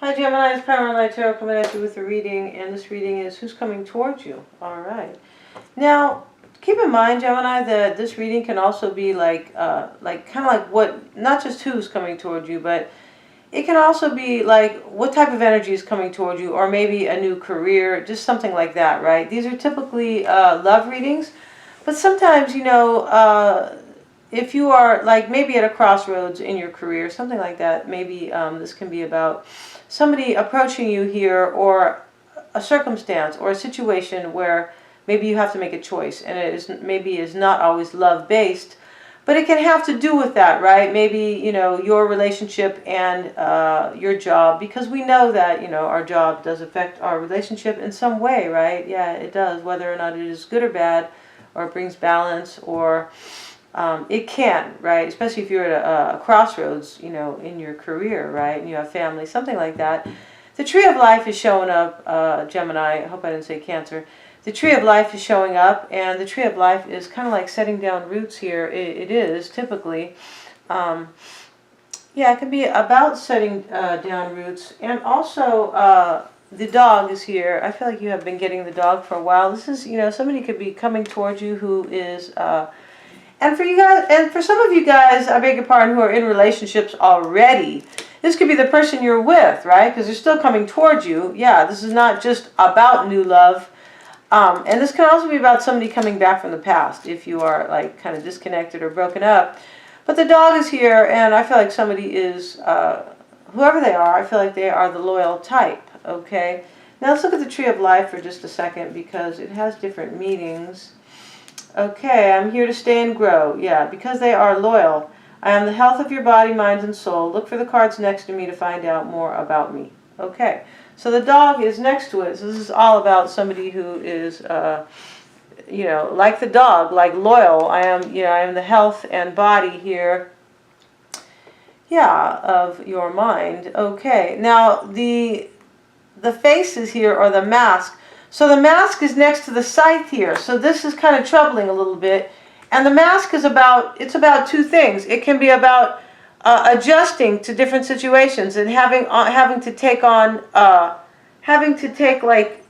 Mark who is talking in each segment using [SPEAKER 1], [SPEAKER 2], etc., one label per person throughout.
[SPEAKER 1] Hi Gemini, it's Power Tarot coming at you with a reading, and this reading is who's coming towards you. All right. Now, keep in mind, Gemini, that this reading can also be like kind of like what, not just who's coming towards you, but it can also be like what type of energy is coming towards you, or maybe a new career, just something like that, right? These are typically love readings, but sometimes, if you are like maybe at a crossroads in your career, something like that, maybe this can be about somebody approaching you here, or a circumstance or a situation where maybe you have to make a choice, and it is maybe is not always love based, but it can have to do with that, right? Maybe your relationship and your job, because we know that our job does affect our relationship in some way, right? Yeah, it does, whether or not it is good or bad, or it brings balance, or it can, right? Especially if you're at a crossroads, in your career, right? And you have family, something like that. The Tree of Life is showing up, Gemini. I hope I didn't say Cancer. The Tree of Life is showing up, and the Tree of Life is kind of like setting down roots here. It is, typically. Yeah, it can be about setting down roots. And also, the dog is here. I feel like you have been getting the dog for a while. This is, somebody could be coming towards you who is... and for you guys, and for some of you guys, I beg your pardon, who are in relationships already, this could be the person you're with, right? Because they're still coming towards you. Yeah, this is not just about new love. And this can also be about somebody coming back from the past, if you are like kind of disconnected or broken up. But the dog is here, and I feel like somebody is, whoever they are, I feel like they are the loyal type, okay? Now let's look at the Tree of Life for just a second, because it has different meanings. Okay, I'm here to stay and grow. Yeah, because they are loyal. I am the health of your body, mind, and soul. Look for the cards next to me to find out more about me. Okay, so the dog is next to it. So this is all about somebody who is, like the dog, like loyal. I am the health and body here. Yeah, of your mind. Okay, now the faces here, or the mask. So the mask is next to the scythe here. So this is kind of troubling a little bit. And the mask is about two things. It can be about adjusting to different situations, and having to take like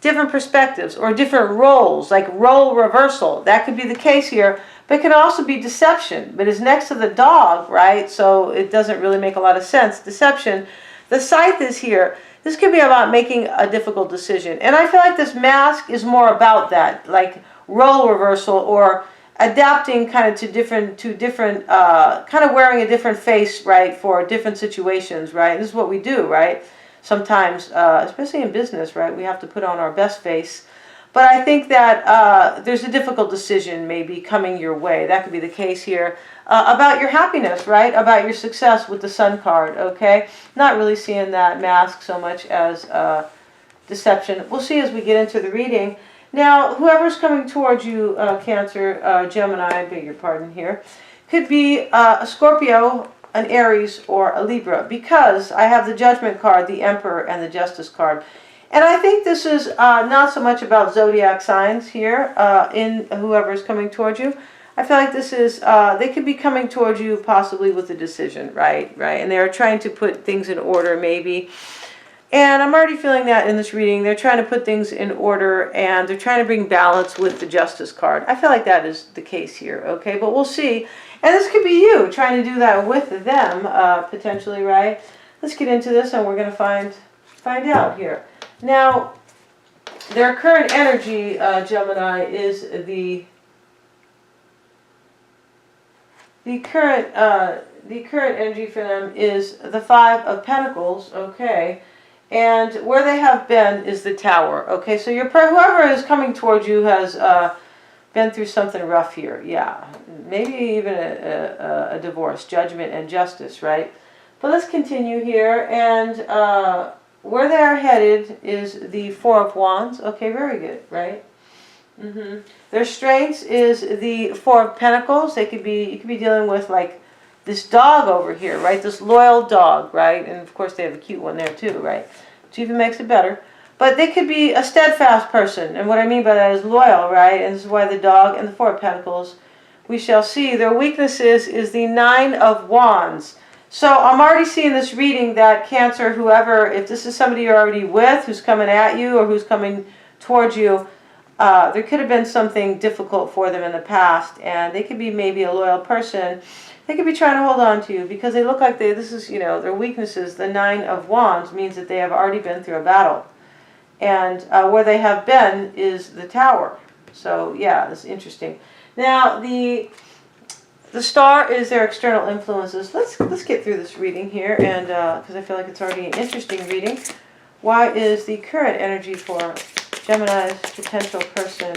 [SPEAKER 1] different perspectives or different roles, like role reversal. That could be the case here. But it can also be deception. But it's next to the dog, right? So it doesn't really make a lot of sense. Deception. The scythe is here. This could be about making a difficult decision. And I feel like this mask is more about that, like role reversal, or adapting kind of to different, kind of wearing a different face, right, for different situations, right? This is what we do, right? Sometimes, especially in business, right, we have to put on our best face. But I think that there's a difficult decision maybe coming your way. That could be the case here. About your happiness, right? About your success with the Sun card, okay? Not really seeing that mask so much as deception. We'll see as we get into the reading. Now, whoever's coming towards you, Cancer, Gemini, I beg your pardon here, could be a Scorpio, an Aries, or a Libra, because I have the Judgment card, the Emperor, and the Justice card. And I think this is not so much about zodiac signs here in whoever's coming towards you. I feel like this is, they could be coming towards you possibly with a decision, right? And they're trying to put things in order, maybe. And I'm already feeling that in this reading. They're trying to put things in order, and they're trying to bring balance with the Justice card. I feel like that is the case here, okay? But we'll see. And this could be you trying to do that with them, potentially, right? Let's get into this, and we're going to find out here. Now, their current energy, Gemini, is the current energy for them is the Five of Pentacles, okay, and where they have been is the Tower, okay. So whoever is coming towards you has been through something rough here, yeah, maybe even a divorce, judgment, and justice, right? But let's continue here, and where they are headed is the Four of Wands. Okay, very good, right? Their strengths is the Four of Pentacles. You could be dealing with like this dog over here, right? This loyal dog, right? And of course they have a cute one there too, right? Which even makes it better. But they could be a steadfast person, and what I mean by that is loyal, right? And this is why the dog and the Four of Pentacles, we shall see. Their weaknesses is the Nine of Wands. So I'm already seeing this reading that Cancer, whoever, if this is somebody you're already with, who's coming at you or who's coming towards you, there could have been something difficult for them in the past, and they could be maybe a loyal person. They could be trying to hold on to you because they look like this is, their weaknesses. The Nine of Wands means that they have already been through a battle. And where they have been is the Tower. So yeah, it's interesting. Now the Star is their external influences. Let's get through this reading here, and because I feel like it's already an interesting reading. Why is the current energy for Gemini's potential person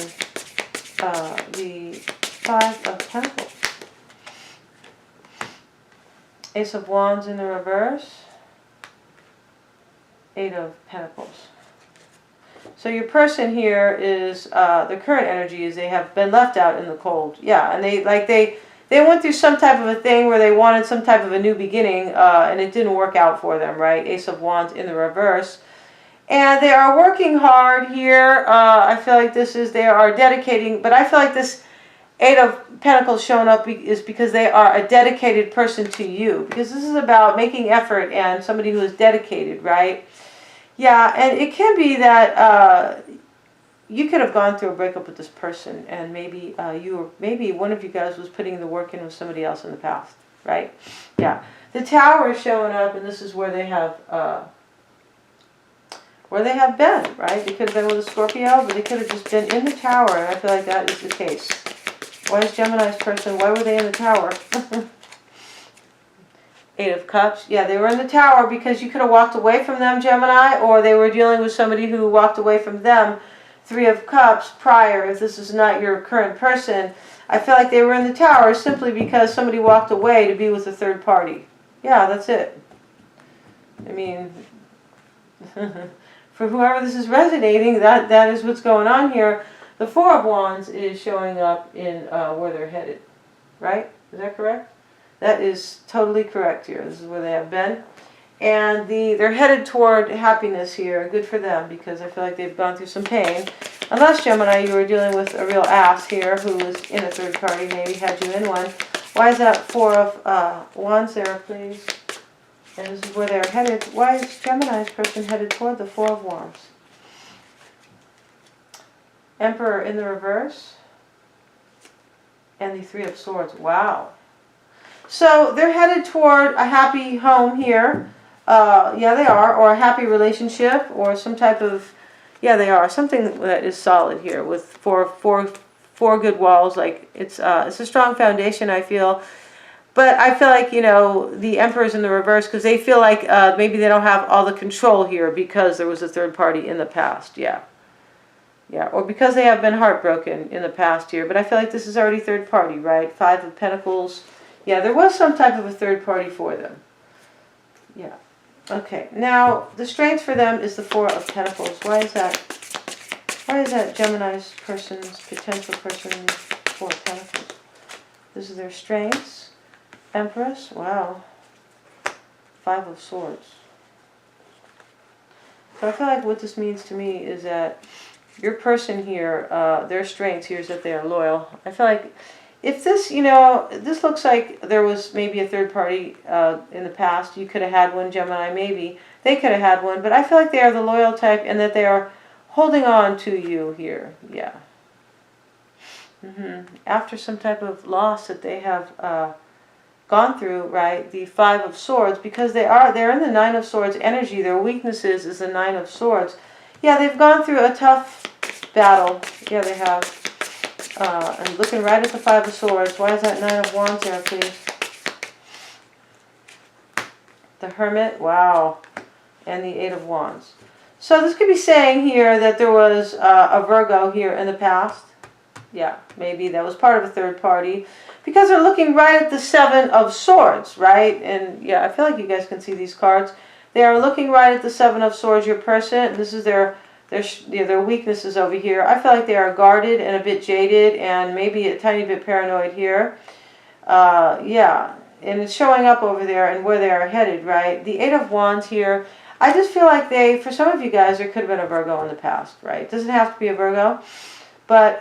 [SPEAKER 1] the Five of Pentacles? Ace of Wands in the reverse. Eight of Pentacles. So your person here is, the current energy is they have been left out in the cold. Yeah, and they went through some type of a thing where they wanted some type of a new beginning, and it didn't work out for them, right? Ace of Wands in the reverse. And they are working hard here. I feel like they are dedicating, but I feel like this Eight of Pentacles showing up is because they are a dedicated person to you. Because this is about making effort and somebody who is dedicated, right? Yeah, and it can be that you could have gone through a breakup with this person, and maybe maybe one of you guys was putting the work in with somebody else in the past, right? Yeah, the Tower is showing up, and this is where they have been, right? They could have been with a Scorpio, but they could have just been in the Tower, and I feel like that is the case. Why is Gemini's person? Why were they in the Tower? Eight of Cups. Yeah, they were in the Tower because you could have walked away from them, Gemini, or they were dealing with somebody who walked away from them. Three of Cups prior, if this is not your current person. I feel like they were in the Tower simply because somebody walked away to be with a third party. Yeah, that's it. I mean, for whoever this is resonating, that is what's going on here. The Four of Wands is showing up in where they're headed, right? Is that correct? That is totally correct here. This is where they have been. And they're headed toward happiness here. Good for them, because I feel like they've gone through some pain. Unless, Gemini, you were dealing with a real ass here who was in a third party, maybe had you in one. Why is that Four of Wands there, please? And this is where they're headed. Why is Gemini's person headed toward the Four of Wands? Emperor in the reverse. And the Three of Swords. Wow. So they're headed toward a happy home here. Yeah, they are. Or a happy relationship. Or some type of... Yeah, they are. Something that is solid here with four good walls. Like it's a strong foundation, I feel. But I feel like, the Emperor's in the reverse because they feel like maybe they don't have all the control here because there was a third party in the past. Yeah. Yeah, or because they have been heartbroken in the past here. But I feel like this is already third party, right? Five of Pentacles. Yeah, there was some type of a third party for them. Yeah. Okay, now the strength for them is the Four of Pentacles. Why is that? Why is that Gemini's person's, potential person's Four of Pentacles? This is their strengths. Empress, wow. Five of Swords. So I feel like what this means to me is that your person here, their strength here is that they are loyal. I feel like if this, this looks like there was maybe a third party in the past. You could have had one, Gemini, maybe. They could have had one. But I feel like they are the loyal type and that they are holding on to you here. Yeah. After some type of loss that they have gone through, right? The Five of Swords, because they're in the Nine of Swords energy. Their weaknesses is the Nine of Swords. Yeah, they've gone through a tough battle. Yeah, they have. And looking right at the Five of Swords. Why is that Nine of Wands there, please? The Hermit. Wow. And the Eight of Wands. So this could be saying here that there was a Virgo here in the past. Yeah, maybe that was part of a third party. Because they're looking right at the Seven of Swords, right? And yeah, I feel like you guys can see these cards. They are looking right at the Seven of Swords, your person. And this is their weaknesses over here. I feel like they are guarded and a bit jaded and maybe a tiny bit paranoid here. Yeah, and it's showing up over there and where they are headed, right? The Eight of Wands here. I just feel like for some of you guys, there could have been a Virgo in the past, right? It doesn't have to be a Virgo. But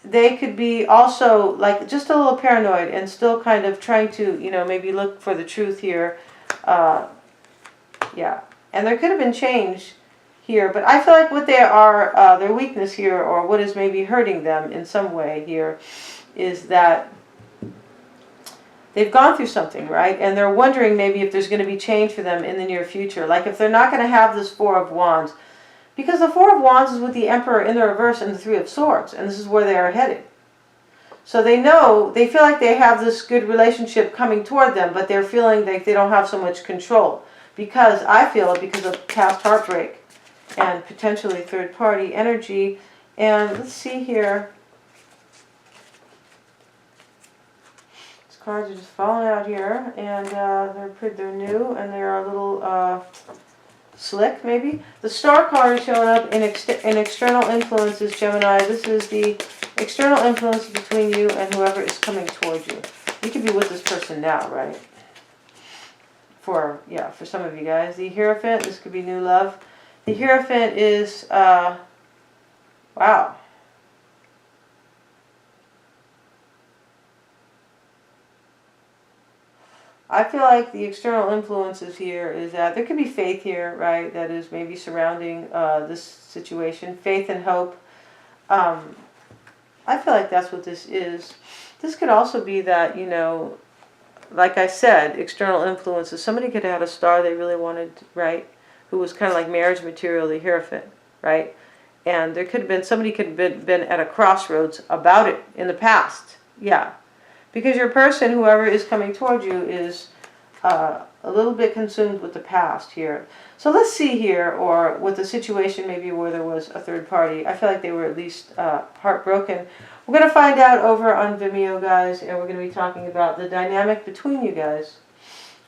[SPEAKER 1] they could be also like just a little paranoid and still kind of trying to, maybe look for the truth here. Yeah, and there could have been change here, but I feel like what they are, their weakness here, or what is maybe hurting them in some way here, is that they've gone through something, right? And they're wondering maybe if there's going to be change for them in the near future. Like if they're not going to have this Four of Wands. Because the Four of Wands is with the Emperor in the reverse and the Three of Swords. And this is where they are headed. So they know, they feel like they have this good relationship coming toward them, but they're feeling like they don't have so much control. Because, I feel, because of past heartbreak and potentially third party energy. And let's see here. Cards are just falling out here, and they're new, and they're a little slick, maybe. The Star card is showing up in external influences, Gemini. This is the external influence between you and whoever is coming towards you. You could be with this person now, right? For some of you guys. The Hierophant, this could be new love. The Hierophant is, wow. I feel like the external influences here is that there could be faith here, right, that is maybe surrounding this situation. Faith and hope. I feel like that's what this is. This could also be that, like I said, external influences. Somebody could have had a star they really wanted, right, who was kind of like marriage material, the Hierophant, right? And there could have been, somebody could have been at a crossroads about it in the past. Yeah. Because your person, whoever is coming toward you, is a little bit consumed with the past here. So let's see here, or with the situation maybe where there was a third party. I feel like they were at least heartbroken. We're going to find out over on Vimeo, guys, and we're going to be talking about the dynamic between you guys.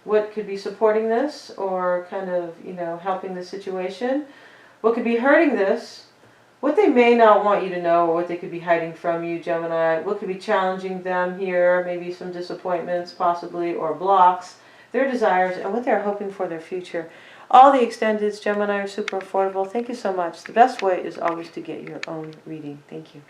[SPEAKER 1] What could be supporting this, or kind of, helping the situation. What could be hurting this. What they may not want you to know, or what they could be hiding from you, Gemini. What could be challenging them here, maybe some disappointments possibly, or blocks, their desires, and what they're hoping for their future. All the extendeds, Gemini, are super affordable. Thank you so much. The best way is always to get your own reading. Thank you.